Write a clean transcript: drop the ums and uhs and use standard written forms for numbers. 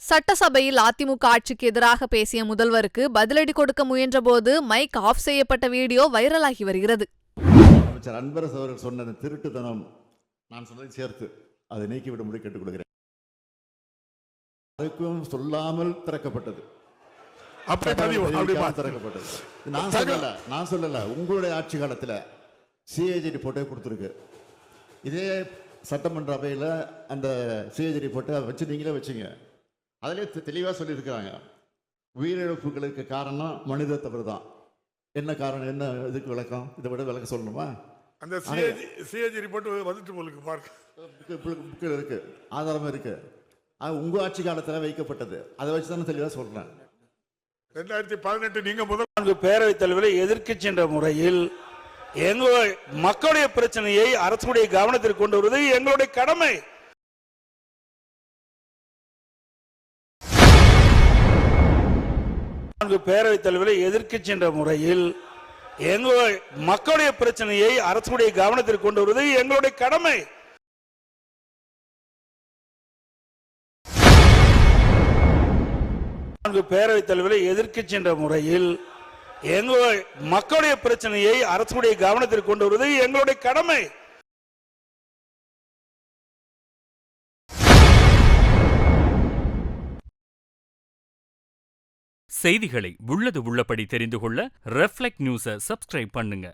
சட்டசபையில் அதிமுக ஆட்சிக்கு எதிராக பேசிய முதல்வருக்கு பதிலடி கொடுக்க முயன்றபோது மைக் ஆஃப் செய்யப்பட்ட வீடியோ வைரலாகி வருகிறது. அமைச்சர் அன்பரசு அவர்கள் சொன்ன திருட்டுத்தனம் நான் சொன்னதை சேர்த்து அதை நீக்கிவிடும்படி கேட்டுக் கொள்கிறேன். அதுக்கும் சொல்லாமல் திறக்கப்பட்டது. திறக்கப்பட்டது. நான் சொல்லல உங்களுடைய ஆட்சி காலத்தில் சிஏஜி ரிப்போர்ட்டை கொடுத்துருக்கு. இதே சட்டமன்ற அவையில் அந்த சிஏஜி ரிப்போர்ட்டை வச்சு நீங்களே வச்சுங்க. அதிலே தெளிவாக சொல்லியிருக்கிறாங்க, உயிரிழப்புகளுக்கு காரணம் மனித தவறு தான். என்ன காரணம், என்ன இதுக்கு விளக்கம், இதை விட விளக்கம் சொல்லணுமா? அந்த சிஏஜி ரிப்போர்ட் வந்துட்டு உங்களுக்கு புக்கில் இருக்கு, ஆதாரமும் இருக்கு. உங்க ஆட்சி காலத்தில் வைக்கப்பட்டது. அதை வச்சு தானே தெளிவாக சொல்றேன். 2018 நீங்க முதல் பேரவைத் தலைவரை எதிர்க்கட்சி என்ற முறையில் எங்களுடைய மக்களுடைய பிரச்சனையை அரசுடைய கவனத்திற்கு கொண்டு வருவது எங்களுடைய கடமை. பேரவைத் தலைவரை எதிர்க்கட்சி என்ற முறையில் எங்களுடைய மக்களுடைய பிரச்சனையை அரசுடைய கவனத்திற்கு கொண்டு வருவது எங்களுடைய கடமை. பேரவைத் தலைவரை எதிர்க்கட்சி என்ற முறையில் எங்களுடைய மக்களுடைய பிரச்சனையை அரசுடைய கவனத்திற்கு கொண்டு வருவது எங்களுடைய கடமை. செய்திகளை உள்ளது உள்ளபடி தெரிந்து கொள்ள ரெஃப்ளெக்ட் நியூஸை சப்ஸ்கிரைப் பண்ணுங்க.